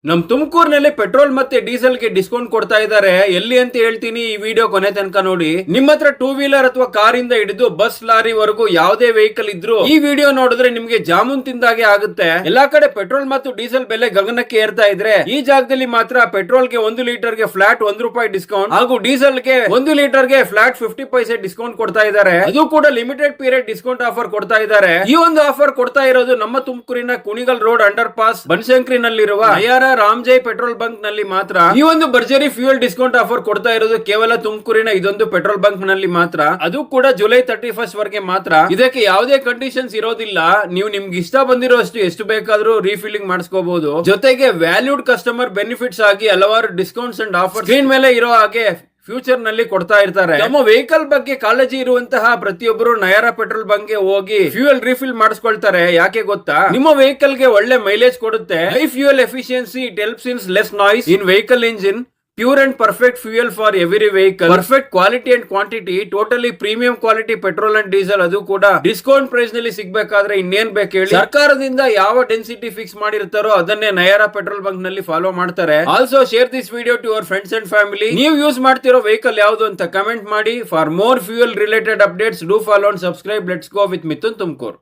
ನಮ್ ತುಮಕೂರಿನಲ್ಲಿ ಪೆಟ್ರೋಲ್ ಮತ್ತೆ ಡೀಸೆಲ್ ಗೆ ಡಿಸ್ಕೌಂಟ್ ಕೊಡ್ತಾ ಇದ್ದಾರೆ. ಎಲ್ಲಿ ಅಂತ ಹೇಳ್ತೀನಿ, ಈ ವಿಡಿಯೋ ಕೊನೆ ತನಕ ನೋಡಿ. ನಿಮ್ಮ ಹತ್ರ ಟೂ ವೀಲರ್ ಅಥವಾ ಕಾರ್ ಇಂದ ಹಿಡಿದು ಬಸ್ ಲಾರಿ ವರೆಗೂ ಯಾವುದೇ ವೆಹಿಕಲ್ ಇದ್ರು ಈ ವಿಡಿಯೋ ನೋಡಿದ್ರೆ ನಿಮ್ಗೆ ಜಾಮೂನ್ ತಿಂದಾಗೆ ಆಗುತ್ತೆ. ಎಲ್ಲಾ ಕಡೆ ಪೆಟ್ರೋಲ್ ಮತ್ತು ಡೀಸೆಲ್ ಬೆಲೆ ಗಗನಕ್ಕೆ ಏರ್ತಾ ಇದ್ರೆ, ಈ ಜಾಗದಲ್ಲಿ ಮಾತ್ರ ಪೆಟ್ರೋಲ್ ಗೆ 1 ಲೀಟರ್ ಗೆ ಫ್ಲಾಟ್ ₹1 ಡಿಸ್ಕೌಂಟ್ ಹಾಗೂ ಡೀಸೆಲ್ ಗೆ 1 ಲೀಟರ್ ಗೆ ಫ್ಲಾಟ್ 50 ಪೈಸೆ ಡಿಸ್ಕೌಂಟ್ ಕೊಡ್ತಾ ಇದ್ದಾರೆ. ಅದು ಕೂಡ ಲಿಮಿಟೆಡ್ ಪೀರಿಯಡ್ ಡಿಸ್ಕೌಂಟ್ ಆಫರ್ ಕೊಡ್ತಾ ಇದ್ದಾರೆ. ಈ ಒಂದು ಆಫರ್ ಕೊಡ್ತಾ ಇರೋದು ನಮ್ಮ ತುಮಕೂರಿನ ಕುಣಿಗಲ್ ರೋಡ್ ಅಂಡರ್ ಪಾಸ್ ಬನಶಂಕರಿನಲ್ಲಿರುವ ರಾಮ್ಜೈ ಪೆಟ್ರೋಲ್ ಬಂಕ್ ನಲ್ಲಿ ಮಾತ್ರ. ಈ ಒಂದು ಭರ್ಜರಿ ಫ್ಯೂಯಲ್ ಡಿಸ್ಕೌಂಟ್ ಆಫರ್ ಕೊಡ್ತಾ ಇರೋದು ಕೇವಲ ತುಮಕೂರಿನ ಇದೊಂದು ಪೆಟ್ರೋಲ್ ಬಂಕ್ ನಲ್ಲಿ ಮಾತ್ರ. ಅದು ಕೂಡ ಜುಲೈ 31 ವರೆಗೆ ಮಾತ್ರ. ಇದಕ್ಕೆ ಯಾವುದೇ ಕಂಡೀಷನ್ಸ್ ಇರೋದಿಲ್ಲ. ನೀವು ನಿಮ್ಗೆ ಇಷ್ಟ ಬಂದಿರೋಷ್ಟು ಎಷ್ಟು ಬೇಕಾದ್ರೂ ರೀಫಿಲ್ಲಿಂಗ್ ಮಾಡಿಸ್ಕೋಬಹುದು. ಜೊತೆಗೆ ವ್ಯಾಲ್ಯೂಡ್ ಕಸ್ಟಮರ್ ಬೆನಿಫಿಟ್ಸ್ ಆಗಿ ಹಲವಾರು ಡಿಸ್ಕೌಂಟ್ಸ್ ಅಂಡ್ ಆಫರ್ ಸ್ಕ್ರೀನ್ ಮೇಲೆ ಇರೋ ಹಾಗೆ ಫ್ಯೂಚರ್ ನಲ್ಲಿ ಕೊಡ್ತಾ ಇರ್ತಾರೆ. ನಮ್ಮ ವೆಹಿಕಲ್ ಬಗ್ಗೆ ಕಾಳಜಿ ಇರುವಂತಹ ಪ್ರತಿಯೊಬ್ಬರು ನಯಾರಾ ಪೆಟ್ರೋಲ್ ಬಂಕ್ ಗೆ ಹೋಗಿ ಫ್ಯೂಯಲ್ ರಿಫಿಲ್ ಮಾಡಿಸ್ಕೊಳ್ತಾರೆ. ಯಾಕೆ ಗೊತ್ತಾ? ನಿಮ್ಮ ವೆಹಿಕಲ್ ಗೆ ಒಳ್ಳೆ ಮೈಲೇಜ್ ಕೊಡುತ್ತೆ. High fuel efficiency, it helps in less noise in vehicle engine. Pure and perfect fuel for every vehicle. Perfect quality and quantity. Totally premium quality petrol and diesel. ಅದು ಕೂಡ discount price ನಲ್ಲಿ ಸಿಗಬೇಕಾದ್ರೆ ಇನ್ನೇನ್ ಬೇಕು ಹೇಳಿ? ಸರ್ಕಾರದಿಂದ ಯಾವ density fix ಮಾಡಿರ್ತಾರೋ ಅದನ್ನೇ ನಯಾರಾ ಪೆಟ್ರೋಲ್ ಬಂಕ್ ನಲ್ಲಿ ಫಾಲೋ ಮಾಡ್ತಾರೆ. Also share this video to your friends and family. ನೀವು ಯೂಸ್ ಮಾಡ್ತಿರೋ ವೆಹಿಕಲ್ ಯಾವುದು ಅಂತ ಕಮೆಂಟ್ ಮಾಡಿ. For more fuel related updates, do follow and subscribe. Let's go with Mithun Tumkur.